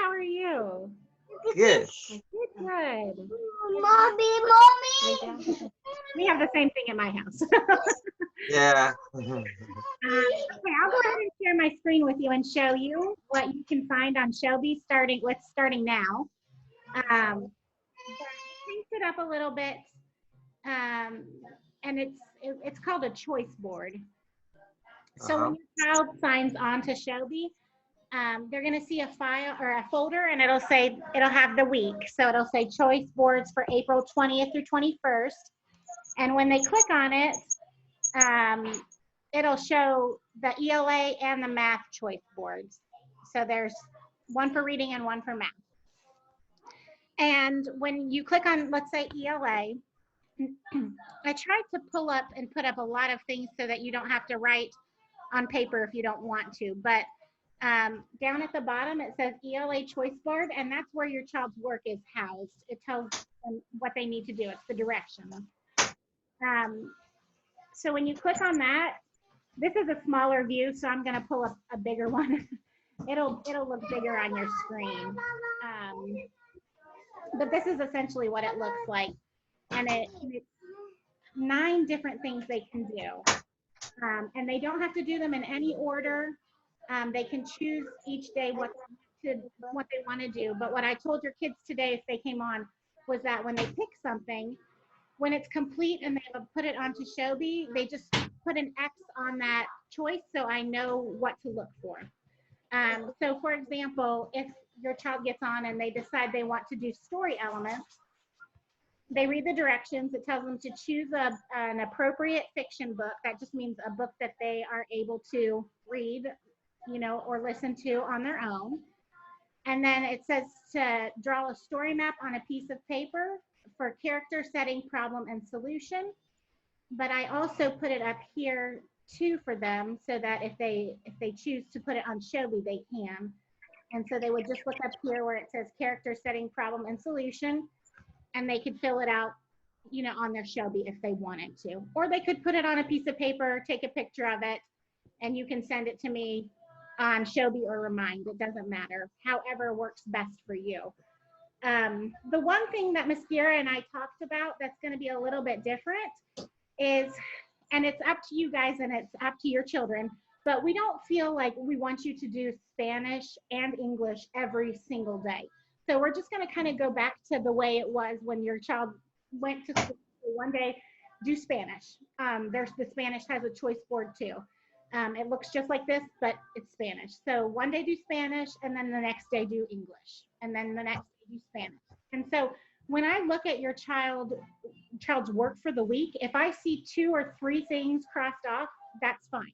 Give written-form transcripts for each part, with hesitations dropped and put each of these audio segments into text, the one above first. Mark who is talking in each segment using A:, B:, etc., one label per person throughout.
A: How are you?
B: Good.
A: Good.
C: Mommy.
A: We have the same thing at my house.
B: Yeah.
A: Okay, I'll go ahead and share my screen with you and show you what you can find on Shelby starting now. Changed it up a little bit, and it's called a choice board. So when your child signs on to Shelby, they're going to see a file or a folder, and it'll have the week. So it'll say choice boards for April 20th through 21st. And when they click on it, it'll show the ELA and the math choice boards. So there's one for reading and one for math. And when you click on, let's say, ELA, I tried to pull up and put up a lot of things so that you don't have to write on paper if you don't want to. But down at the bottom, it says ELA choice board, and that's where your child's work is housed. It tells them what they need to do. It's the directions. So when you click on that, this is a smaller view, so I'm going to pull up a bigger one. It'll look bigger on your screen. But this is essentially what it looks like. And it's 9 different things they can do. And they don't have to do them in any order. They can choose each day what they want to do. But what I told your kids today, if they came on, was that when they pick something, when it's complete and they have put it onto Shelby, they just put an X on that choice so I know what to look for. So for example, if your child gets on and they decide they want to do story elements, they read the directions. It tells them to choose an appropriate fiction book. That just means a book that they are able to read, or listen to on their own. And then it says to draw a story map on a piece of paper for character, setting, problem, and solution. But I also put it up here too for them so that if they choose to put it on Shelby, they can. And so they would just look up here where it says character, setting, problem, and solution, and they could fill it out, on their Shelby if they wanted to. Or they could put it on a piece of paper, take a picture of it, and you can send it to me on Shelby or Remind. It doesn't matter. However works best for you. The one thing that Miss Guerra and I talked about that's going to be a little bit different is, and it's up to you guys and it's up to your children, but we don't feel like we want you to do Spanish and English every single day. So we're just going to kind of go back to the way it was when your child went to school. One day, do Spanish. The Spanish has a choice board too. It looks just like this, but it's Spanish. So one day do Spanish, and then the next day do English, and then the next day do Spanish. And so when I look at your child's work for the week, if I see 2 or 3 things crossed off, that's fine,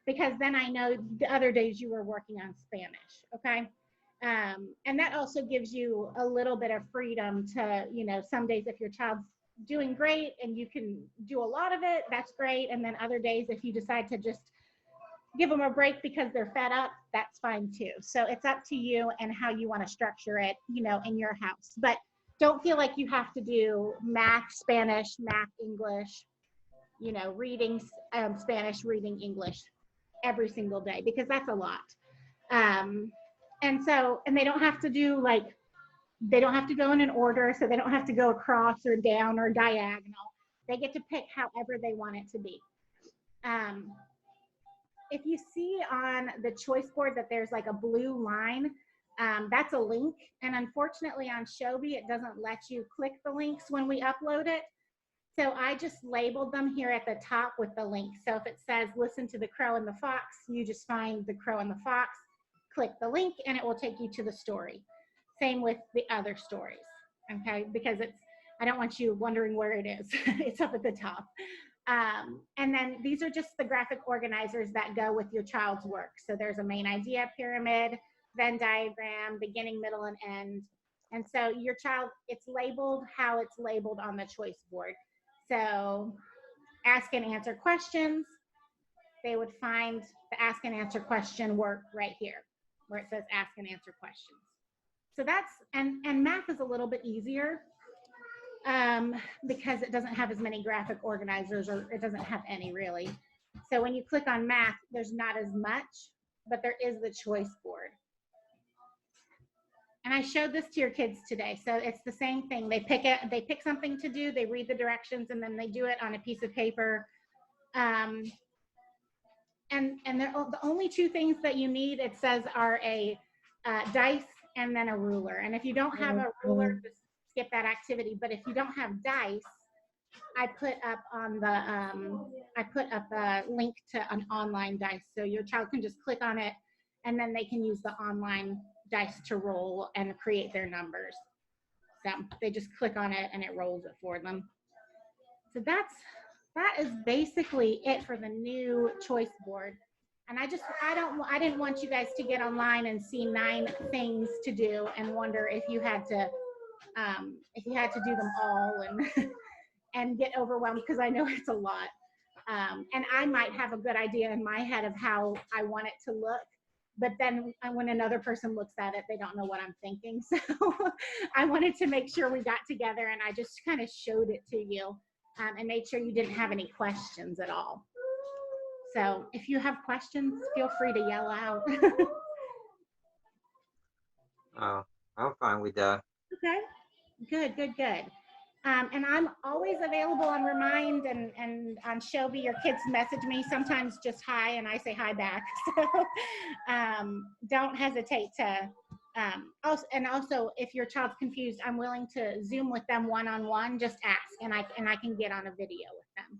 A: because then I know the other days you were working on Spanish, okay? And that also gives you a little bit of freedom to, some days if your child's doing great and you can do a lot of it, that's great. And then other days, if you decide to just give them a break because they're fed up, that's fine too. So it's up to you and how you want to structure it, in your house. But don't feel like you have to do math, Spanish, math, English, reading Spanish, reading English every single day, because that's a lot. And they don't have to do they don't have to go in an order, so they don't have to go across or down or diagonal. They get to pick however they want it to be. If you see on the choice board that there's like a blue line, that's a link. And unfortunately on Shelby, it doesn't let you click the links when we upload it. So I just labeled them here at the top with the link. So if it says, listen to the Crow and the Fox, you just find the Crow and the Fox, click the link, and it will take you to the story. Same with the other stories, okay? Because I don't want you wondering where it is. It's up at the top. And then these are just the graphic organizers that go with your child's work. So there's a main idea pyramid, Venn diagram, beginning, middle, and end. And so your child, it's labeled how it's labeled on the choice board. So ask and answer questions, they would find the ask and answer question work right here where it says ask and answer questions. So that's, and math is a little bit easier because it doesn't have as many graphic organizers, or it doesn't have any really. So when you click on math, there's not as much, but there is the choice board. And I showed this to your kids today. So it's the same thing. They pick something to do, they read the directions, and then they do it on a piece of paper. And the only two things that you need, it says, are a dice and then a ruler. And if you don't have a ruler, just skip that activity. But if you don't have dice, I put up a link to an online dice. So your child can just click on it, and then they can use the online dice to roll and create their numbers. So they just click on it and it rolls it for them. So that is basically it for the new choice board. And I didn't want you guys to get online and see 9 things to do and wonder if you had to do them all and and get overwhelmed, because I know it's a lot. And I might have a good idea in my head of how I want it to look, but then when another person looks at it, they don't know what I'm thinking. So I wanted to make sure we got together and I just kind of showed it to you, and made sure you didn't have any questions at all. So if you have questions, feel free to yell out.
B: I'm fine with that.
A: Okay, good. And I'm always available on Remind and on Shobi. Your kids message me, sometimes just hi, and I say hi back. So don't hesitate to, also if your child's confused, I'm willing to Zoom with them one-on-one, just ask, and I can get on a video with them.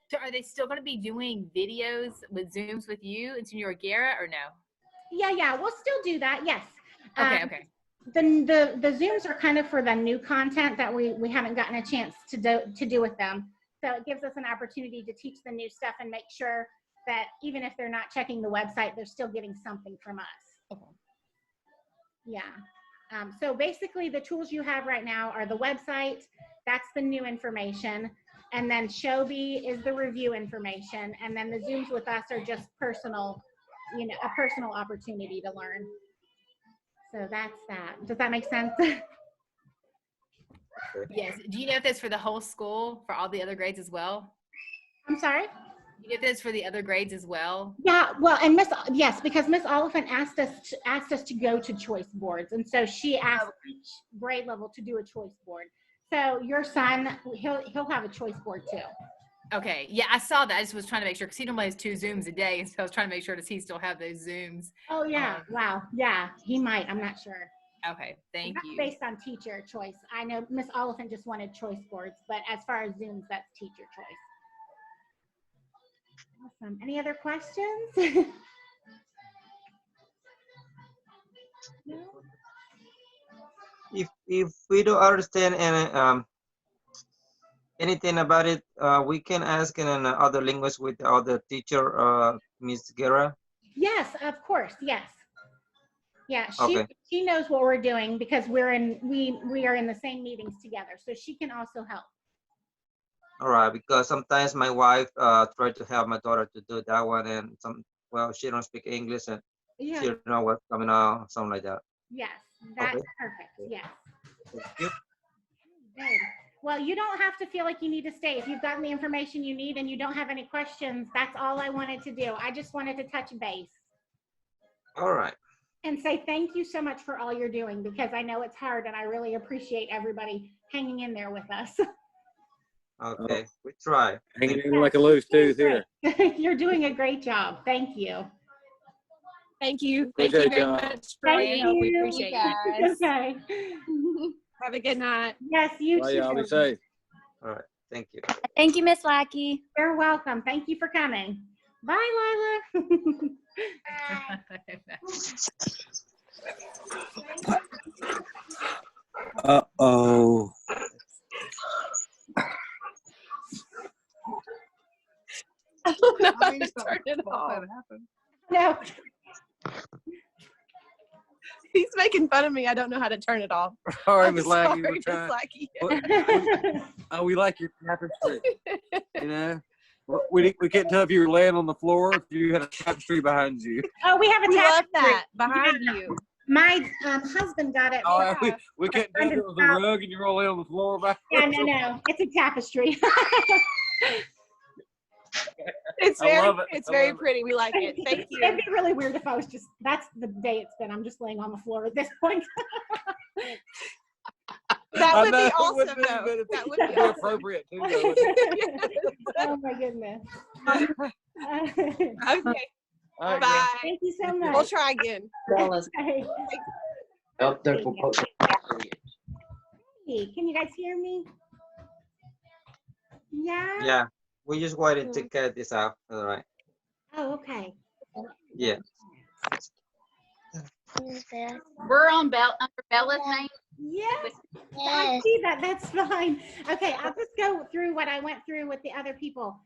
C: So are they still going to be doing videos with Zooms with you and Senora Guerra, or no?
A: Yeah, we'll still do that, yes.
C: Okay.
A: The Zooms are kind of for the new content that we haven't gotten a chance to do with them. So it gives us an opportunity to teach the new stuff and make sure that even if they're not checking the website, they're still getting something from us.
C: Okay.
A: Yeah. So basically the tools you have right now are the website, that's the new information, and then Shobi is the review information, and then the Zooms with us are just personal, a personal opportunity to learn. So that's that. Does that make sense?
C: Yes. Do you know if that's for the whole school, for all the other grades as well?
A: I'm sorry?
C: Do you know if that's for the other grades as well?
A: Yeah, well, and yes, because Miss Oliphant asked us to go to choice boards. And so she asked each grade level to do a choice board. So your son, he'll have a choice board too.
C: Okay. Yeah, I saw that. I just was trying to make sure, because he normally has 2 Zooms a day. And so I was trying to make sure, does he still have those Zooms?
A: Oh, yeah. Wow. Yeah, he might. I'm not sure.
C: Okay. Thank you.
A: That's based on teacher choice. I know Miss Oliphant just wanted choice boards, but as far as Zooms, that's teacher choice. Awesome. Any other questions? No?
B: If we don't understand anything about it, we can ask in another language with the other teacher, Miss Guerra.
A: Yes, of course. Yes. Yeah,
B: Okay.
A: she knows what we're doing because we are in the same meetings together, so she can also help.
B: All right, because sometimes my wife tried to help my daughter to do that one, and she don't speak English, and
A: Yeah.
B: she don't know what's coming out, something like that.
A: Yes, that's
B: Okay.
A: perfect. Yes.
B: Thank you.
A: Good. Well, you don't have to feel like you need to stay. If you've gotten the information you need and you don't have any questions, that's all I wanted to do. I just wanted to touch base
B: All right.
A: and say thank you so much for all you're doing, because I know it's hard and I really appreciate everybody hanging in there with us.
B: Okay, we try.
D: Hanging in like a loose tooth here.
A: You're doing a great job. Thank you.
E: Thank you.
D: Good
E: Thank you very
D: job.
E: much for all
A: Thank
E: your help. We
A: you.
E: appreciate you.
A: Okay.
E: Have a good night.
A: Yes, you
D: Bye,
A: too.
D: y'all. Be safe.
B: All right. Thank you.
F: Thank you, Miss Lackey.
A: You're welcome. Thank you for coming. Bye, Lila.
D: Uh-oh.
E: I don't know how to turn it off.
A: No.
E: He's making fun of me. I don't know how to turn it off.
D: All right,
E: I'm
D: Miss Lackey,
E: sorry,
D: we're
E: Miss
D: trying.
E: Lackey.
D: Oh, we like your tapestry. You know, we can't tell if you were laying on the floor or if you had a tapestry behind you.
A: Oh, we have a
E: We love
A: tapestry.
E: that behind you.
A: My husband got it.
D: Oh, we can't tell if it was a rug and you're all laying on the floor back.
A: Yeah, no. It's a tapestry.
E: It's
D: I
E: very,
D: love it.
E: it's
D: I
E: very
D: love it.
E: pretty. We like it. Thank you.
A: It'd be really weird if I was just, that's the day it's been. I'm just laying on the floor at this point.
E: That
D: I
E: would
D: know,
E: be
D: it would
E: awesome,
D: be,
E: though.
D: but it's-
E: That would
D: it'd
E: be
D: be
E: awesome.
D: appropriate too, though, wouldn't it?
A: Oh my goodness.
E: Okay.
D: All right,
E: Bye.
A: Thank you so
E: We'll
A: much.
E: try again.
A: Okay.
F: Help the proposal.
A: Hey, can you guys hear me? Yeah?
B: Yeah, we just wanted to get this out. All right.
A: Oh, okay.
B: Yeah.
G: We're on under Bella's name.
A: Yes, I see that. That's fine. Okay, I'll just go through what I went through with the other people.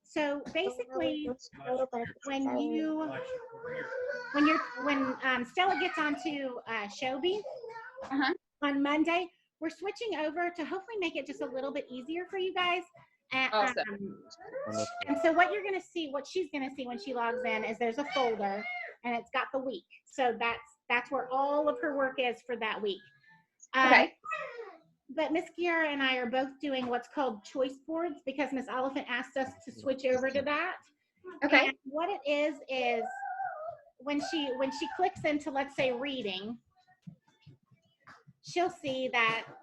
A: So basically, when Stella gets onto Shobi
G: Uh-huh.
A: on Monday, we're switching over to hopefully make it just a little bit easier for you guys. And,
G: Awesome.
A: and so what you're going to see, what she's going to see when she logs in is there's a folder and it's got the week. So that's where all of her work is for that week.
G: Okay.
A: But Miss Kiara and I are both doing what's called choice boards because Miss Elephant asked us to switch over to that.
G: Okay.
A: And what it is when she clicks into, let's say, reading, she'll see that